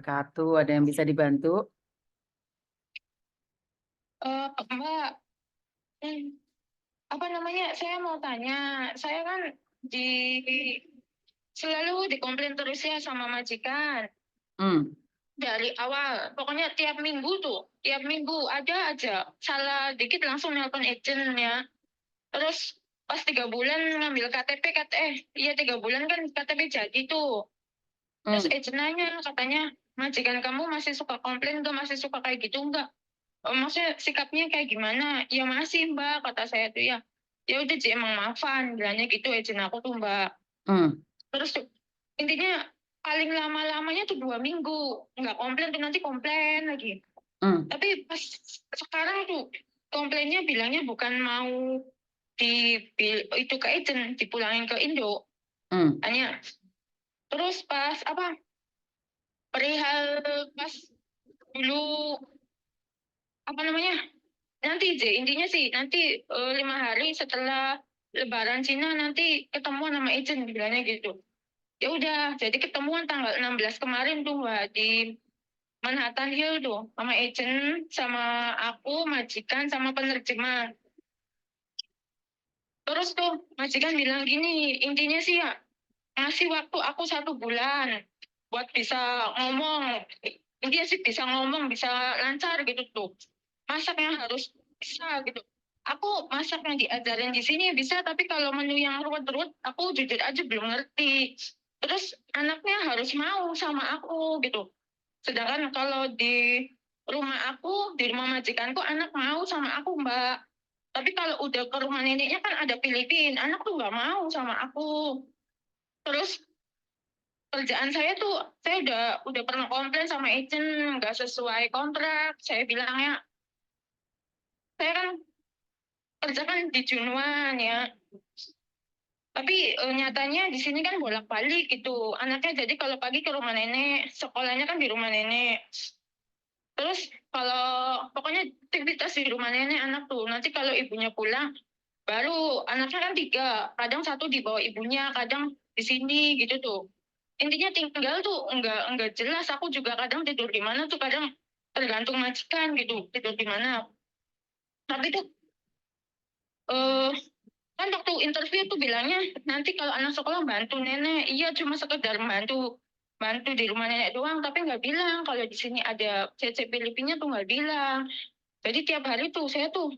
wabarakatuh. Ada yang bisa dibantu? Mbak, hmm, apa namanya? Saya mau tanya, saya kan di selalu dikomplain terus ya sama majikan Hmm. dari awal. Pokoknya tiap minggu ada aja salah dikit langsung nelpon agent ya. Terus pas 3 bulan ngambil KTP, iya 3 bulan kan KTP jadi tuh. Terus Hmm. agent nanya katanya, majikan kamu masih suka komplain tuh, masih suka kayak gitu enggak? Maksudnya sikapnya kayak gimana? Ya masih Mbak, kata saya tuh ya. Ya udah Ji, emang maafan, bilangnya gitu agent aku tuh Mbak. Hmm. Terus tuh intinya paling lama-lamanya tuh 2 minggu. Nggak komplain tuh nanti komplain lagi. Hmm. Tapi pas sekarang tuh komplainnya bilangnya bukan mau di itu ke agent, dipulangin ke Indo. Hmm. Tanya. Terus pas apa? Perihal pas dulu apa namanya? Nanti J, intinya sih nanti 5 hari setelah Lebaran Cina nanti ketemuan sama agent bilangnya gitu. Ya udah, jadi ketemuan tanggal 16 kemarin tuh Mbak di Manhattan Hill tuh sama agent, sama aku, majikan, sama penerjemah. Terus tuh majikan bilang gini, intinya sih ya ngasih waktu aku 1 bulan buat bisa ngomong. Intinya sih bisa ngomong, bisa lancar gitu tuh. Masaknya harus bisa gitu. Aku masak yang diajarin di sini bisa, tapi kalau menu yang ruwet-ruwet, aku jujur aja belum ngerti. Terus anaknya harus mau sama aku gitu. Sedangkan kalau di rumah majikanku, anak mau sama aku, Mbak. Tapi kalau udah ke rumah neneknya kan ada Filipin, anak tuh nggak mau sama aku. Terus kerjaan saya tuh, saya udah pernah komplain sama agent, nggak sesuai kontrak. Saya bilangnya, saya kan kerja kan di Junuan ya. Tapi nyatanya di sini kan bolak-balik gitu. Anaknya jadi kalau pagi ke rumah nenek, sekolahnya kan di rumah nenek. Terus kalau pokoknya aktivitas di rumah nenek anak tuh. Nanti kalau ibunya pulang, baru anaknya kan 3. Kadang satu di bawah ibunya, kadang di sini gitu tuh. Intinya tinggal tuh enggak jelas. Aku juga kadang tidur di mana tuh, kadang tergantung majikan gitu, tidur di mana. Tapi tuh eh kan waktu interview tuh bilangnya nanti kalau anak sekolah bantu nenek, iya cuma sekedar bantu bantu di rumah nenek doang, tapi nggak bilang kalau di sini ada CC Filipinnya tuh nggak bilang. Jadi tiap hari tuh saya tuh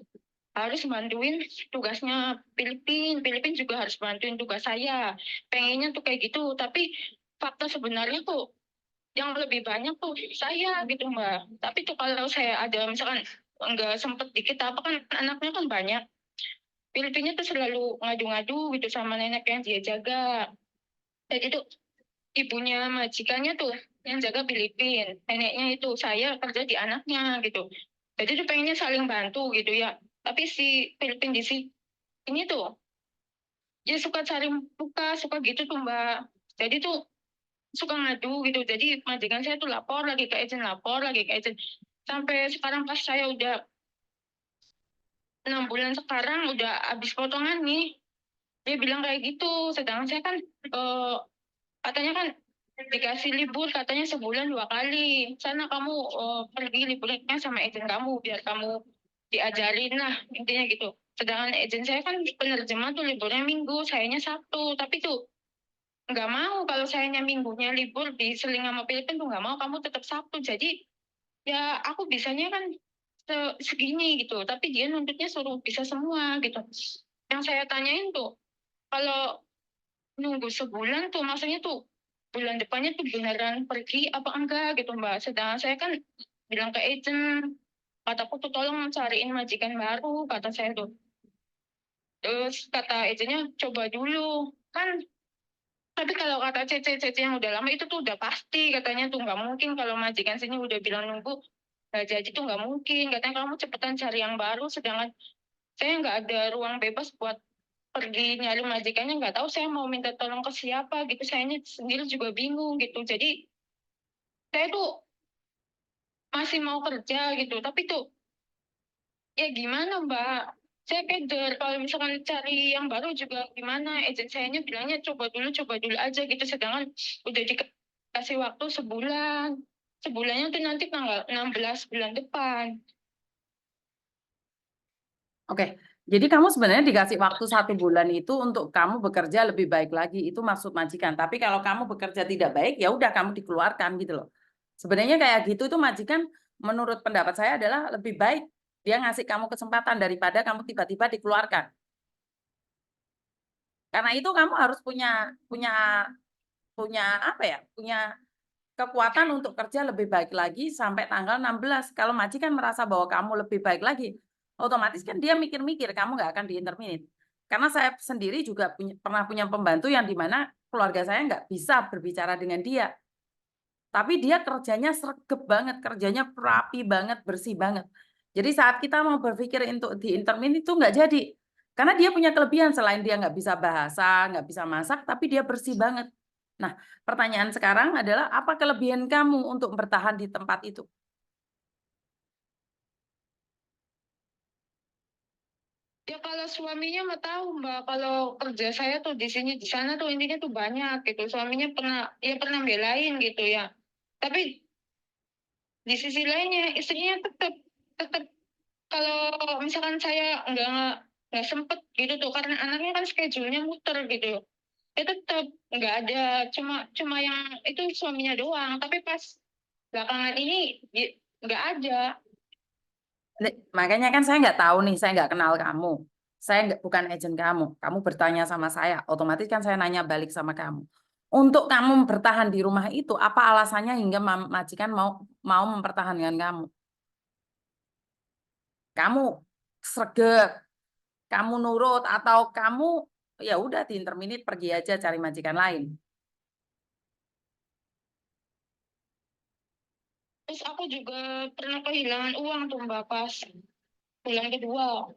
harus bantuin tugasnya Filipin juga harus bantuin tugas saya. Pengennya tuh kayak gitu, tapi fakta sebenarnya tuh yang lebih banyak tuh saya gitu Mbak. Tapi tuh kalau saya ada misalkan nggak sempet dikit apa kan anaknya kan banyak. Filipinnya tuh selalu ngadu-ngadu gitu sama nenek yang dia jaga. Jadi tuh ibunya majikannya tuh yang jaga Filipin. Neneknya itu saya kerja di anaknya gitu. Jadi tuh pengennya saling bantu gitu ya. Tapi si Filipin di sini tuh dia suka cari muka, suka gitu tuh Mbak. Jadi tuh suka ngadu gitu. Jadi majikan saya tuh lapor lagi ke agent. Sampai sekarang pas saya udah 6 bulan sekarang udah habis potongan nih. Dia bilang kayak gitu. Sedangkan saya kan katanya kan dikasih libur katanya sebulan 2 kali. Sana kamu pergi liburnya sama agent kamu biar kamu diajarin lah intinya gitu. Sedangkan agent saya kan penerjemah tuh liburnya Minggu, sayanya Sabtu. Tapi tuh nggak mau kalau sayanya Minggunya libur di seling sama Filipin tuh nggak mau, kamu tetap Sabtu. Jadi ya aku bisanya kan segini gitu. Tapi dia nuntutnya suruh bisa semua gitu. Yang saya tanyain tuh kalau nunggu sebulan tuh maksudnya tuh bulan depannya tuh beneran pergi apa enggak gitu Mbak. Sedangkan saya kan bilang ke agent, kataku tuh tolong cariin majikan baru, kata saya tuh. Terus kata agentnya coba dulu. Kan tapi kalau kata Cece yang udah lama itu tuh udah pasti katanya tuh nggak mungkin kalau majikan sini udah bilang nunggu nggak jadi tuh nggak mungkin. Katanya kamu cepetan cari yang baru sedangkan saya nggak ada ruang bebas buat pergi nyari majikannya, nggak tahu saya mau minta tolong ke siapa gitu, saya sendiri juga bingung gitu. Jadi saya tuh masih mau kerja gitu tapi tuh ya gimana Mbak, saya keder kalau misalkan cari yang baru juga gimana, agent sayanya bilangnya coba dulu aja gitu, sedangkan udah dikasih waktu sebulan 1 bulannya tuh nanti tanggal 16 bulan depan. Oke, jadi kamu sebenarnya dikasih waktu 1 bulan itu untuk kamu bekerja lebih baik lagi, itu maksud majikan. Tapi kalau kamu bekerja tidak baik, ya udah kamu dikeluarkan gitu loh. Sebenarnya kayak gitu itu majikan menurut pendapat saya adalah lebih baik dia ngasih kamu kesempatan daripada kamu tiba-tiba dikeluarkan. Karena itu kamu harus punya punya punya apa ya? Punya kekuatan untuk kerja lebih baik lagi sampai tanggal 16. Kalau majikan merasa bahwa kamu lebih baik lagi, otomatis kan dia mikir-mikir kamu nggak akan diinterminate. Karena saya sendiri juga pernah punya pembantu yang dimana keluarga saya nggak bisa berbicara dengan dia. Tapi dia kerjanya sregep banget, kerjanya rapi banget, bersih banget. Jadi saat kita mau berpikir untuk diinterminate itu nggak jadi. Karena dia punya kelebihan selain dia nggak bisa bahasa, nggak bisa masak, tapi dia bersih banget. Nah, pertanyaan sekarang adalah apa kelebihan kamu untuk bertahan di tempat itu? Ya kalau suaminya mah tahu Mbak, kalau kerja saya tuh di sini di sana tuh intinya tuh banyak gitu. Suaminya pernah belain gitu ya. Tapi di sisi lainnya istrinya tetap tetap kalau misalkan saya nggak sempet gitu tuh karena anaknya kan schedule-nya muter gitu. Ya tetap nggak ada, cuma yang itu suaminya doang. Tapi pas belakangan ini nggak ada. Makanya kan saya nggak tahu nih, saya nggak kenal kamu. Saya nggak, bukan agent kamu. Kamu bertanya sama saya, otomatis kan saya nanya balik sama kamu. Untuk kamu bertahan di rumah itu, apa alasannya hingga majikan mau mau mempertahankan kamu? Kamu sregep, kamu nurut, atau kamu ya udah diinterminate pergi aja cari majikan lain. Terus aku juga pernah kehilangan uang tuh Mbak pas bulan kedua.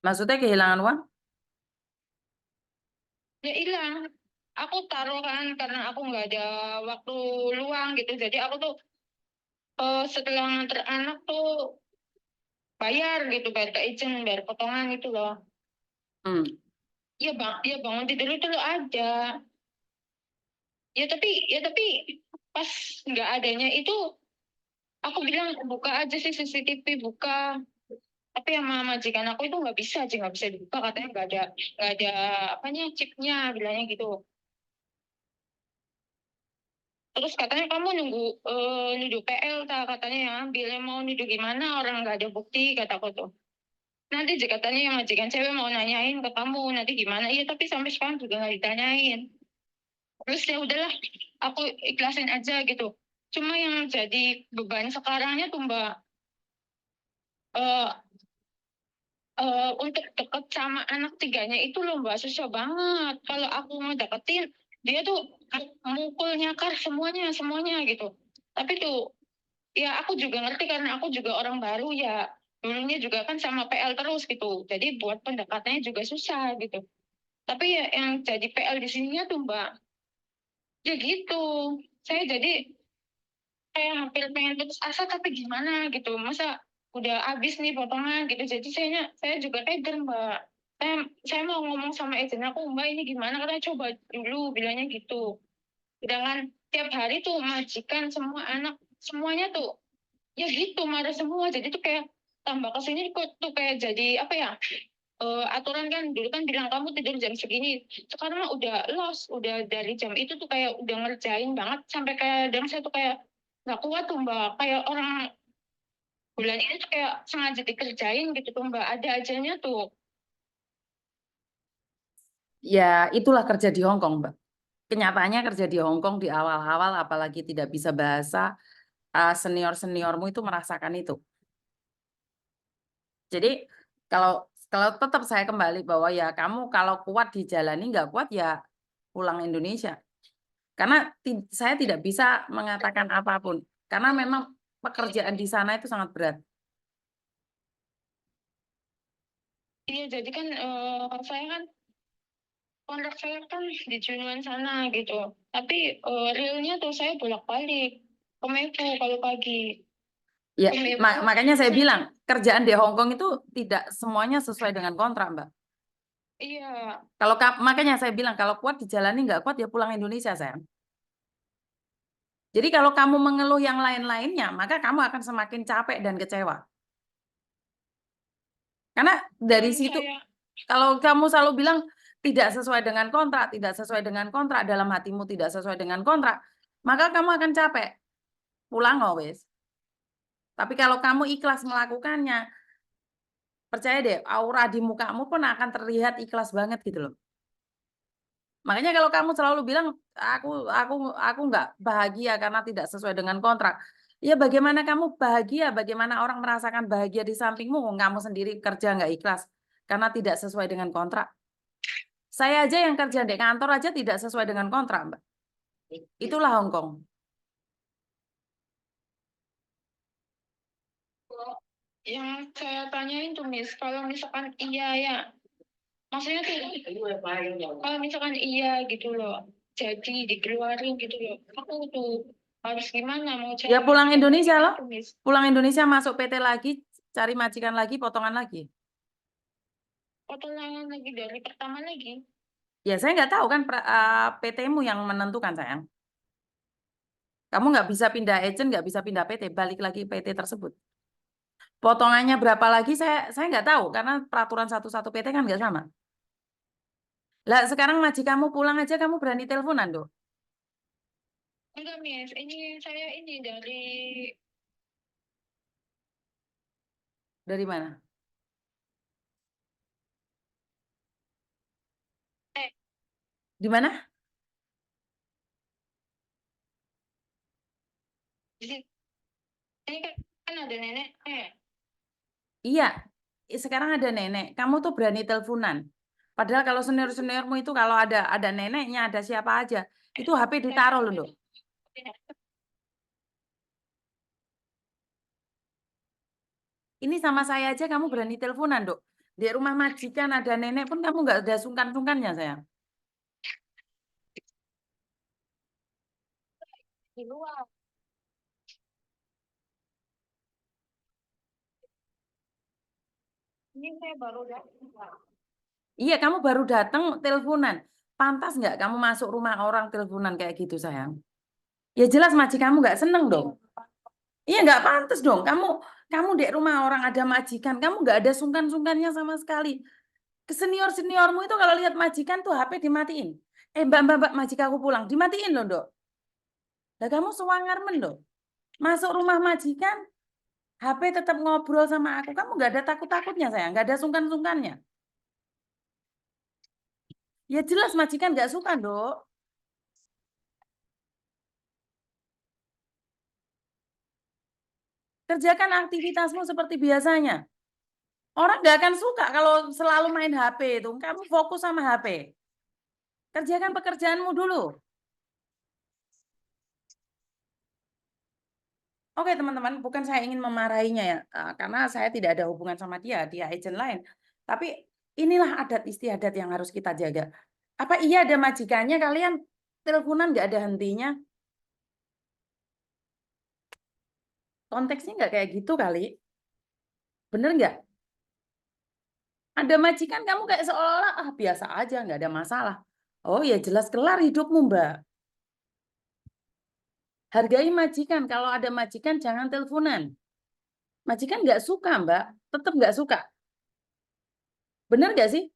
Maksudnya kehilangan uang? Ya hilang. Aku taruh kan karena aku nggak ada waktu luang gitu. Jadi aku tuh setelah nganter anak tuh bayar gitu, bayar ke agent, bayar potongan gitu loh. Hmm. Ya bang, ya bangun tidur itu lo ada. Ya tapi pas nggak adanya itu aku bilang buka aja sih CCTV buka. Tapi sama majikan aku itu nggak bisa dibuka katanya nggak ada apanya chipnya bilangnya gitu. Terus katanya kamu nuduh PL tak katanya yang ambilnya mau nuduh gimana orang nggak ada bukti kataku tuh. Nanti katanya yang majikan cewek mau nanyain ke kamu nanti gimana. Iya tapi sampai sekarang juga nggak ditanyain. Terus ya udahlah aku ikhlasin aja gitu. Cuma yang jadi beban sekarangnya tuh Mbak eh untuk deket sama anak tiganya itu loh Mbak susah banget. Kalau aku mau deketin dia tuh mukul nyakar semuanya gitu. Tapi tuh ya aku juga ngerti karena aku juga orang baru ya. Dulunya juga kan sama PL terus gitu. Jadi buat pendekatannya juga susah gitu. Tapi ya yang jadi PL di sininya tuh Mbak, ya gitu. Saya jadi kayak hampir pengen putus asa tapi gimana gitu. Masa udah habis nih potongan gitu. Jadi saya juga keder Mbak. Saya mau ngomong sama agent aku, Mbak ini gimana? Karena coba dulu bilangnya gitu. Sedangkan tiap hari tuh majikan semua anak semuanya tuh ya gitu marah semua jadi tuh kayak tambah kesini kok tuh kayak jadi apa ya aturan kan dulu kan bilang kamu tidur jam segini sekarang mah udah los udah dari jam itu tuh kayak udah ngerjain banget sampai kayak dan saya tuh kayak nggak kuat tuh mbak kayak orang bulan ini tuh kayak sengaja dikerjain gitu tuh mbak ada ajanya tuh. Ya, itulah kerja di Hong Kong, Mbak. Kenyataannya kerja di Hong Kong di awal-awal, apalagi tidak bisa bahasa, senior-seniormu itu merasakan itu. Jadi kalau kalau tetap saya kembali bahwa ya kamu kalau kuat dijalani, nggak kuat ya pulang Indonesia. Karena saya tidak bisa mengatakan apapun. Karena memang pekerjaan di sana itu sangat berat. Iya jadi kan saya kan kontrak saya kan di Junuan sana gitu tapi realnya tuh saya bolak-balik ke Mefu kalau pagi Ya, ke Mefu. makanya saya bilang kerjaan di Hong Kong itu tidak semuanya sesuai dengan kontrak, Mbak. Iya, Kalau makanya saya bilang kalau kuat dijalani, nggak kuat ya pulang Indonesia, sayang. Jadi kalau kamu mengeluh yang lain-lainnya, maka kamu akan semakin capek dan kecewa. Karena dari Dan situ, saya kalau kamu selalu bilang tidak sesuai dengan kontrak, tidak sesuai dengan kontrak, dalam hatimu tidak sesuai dengan kontrak, maka kamu akan capek. Pulang nggak wes. Tapi kalau kamu ikhlas melakukannya, percaya deh, aura di mukamu pun akan terlihat ikhlas banget gitu loh. Makanya kalau kamu selalu bilang aku nggak bahagia karena tidak sesuai dengan kontrak. Ya bagaimana kamu bahagia? Bagaimana orang merasakan bahagia di sampingmu? Kamu sendiri kerja nggak ikhlas karena tidak sesuai dengan kontrak. Saya aja yang kerja di kantor aja tidak sesuai dengan kontrak, Mbak. Itulah Hong Kong. yang saya tanyain tuh Miss, kalau misalkan iya ya, maksudnya tuh kalau misalkan iya gitu loh, jadi dikeluarin gitu loh, aku tuh harus gimana mau cari Ya pulang majikan Indonesia gimana loh. tuh Miss? Pulang Indonesia masuk PT lagi, cari majikan lagi, potongan lagi. Potongan lagi dari pertama lagi. Ya saya nggak tahu kan PT-mu yang menentukan sayang. Kamu nggak bisa pindah agent, nggak bisa pindah PT, balik lagi PT tersebut. Potongannya berapa lagi saya nggak tahu karena peraturan satu-satu PT kan nggak sama. Lah sekarang majikanmu pulang aja kamu berani teleponan dong. Enggak Miss, ini saya ini dari Dari mana? eh, Di mana? di sini kan ada nenek Iya, sekarang ada nenek. Kamu tuh berani teleponan. Padahal kalau senior-seniormu itu kalau ada neneknya, ada siapa aja, itu HP ditaruh loh, Dok. Ini sama saya aja kamu berani teleponan, Dok. Di rumah majikan ada nenek pun kamu nggak ada sungkan-sungkannya, sayang. di luar. Ini saya baru datang. Iya, kamu baru datang teleponan. Pantas nggak kamu masuk rumah orang teleponan kayak gitu, sayang? Ya jelas majikanmu nggak seneng dong. Iya nggak pantas dong. Kamu di rumah orang ada majikan, kamu nggak ada sungkan-sungkannya sama sekali. Ke senior-seniormu itu kalau lihat majikan tuh HP dimatiin. Mbak, majikaku pulang, dimatiin loh, Dok. Lah kamu sewangarmen loh. Masuk rumah majikan, HP tetap ngobrol sama aku. Kamu nggak ada takut-takutnya, sayang. Nggak ada sungkan-sungkannya. Ya jelas majikan nggak suka, Dok. Kerjakan aktivitasmu seperti biasanya. Orang nggak akan suka kalau selalu main HP itu. Kamu fokus sama HP. Kerjakan pekerjaanmu dulu. Oke, teman-teman, bukan saya ingin memarahinya ya, karena saya tidak ada hubungan sama dia agent lain. Tapi inilah adat istiadat yang harus kita jaga. Apa iya ada majikannya kalian teleponan nggak ada hentinya? Konteksnya nggak kayak gitu kali. Bener nggak? Ada majikan kamu kayak seolah-olah biasa aja, nggak ada masalah. Oh ya jelas kelar hidupmu, Mbak. Hargai majikan. Kalau ada majikan jangan teleponan. Majikan nggak suka, Mbak. Tetap nggak suka. Bener nggak sih?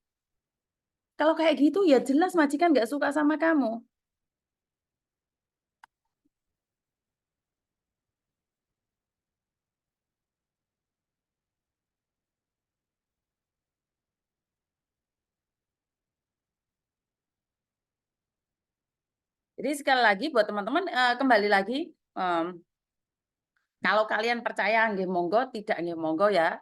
Kalau kayak gitu ya jelas majikan nggak suka sama kamu. Jadi sekali lagi buat teman-teman kembali lagi kalau kalian percaya nggih monggo, tidak nggih monggo ya.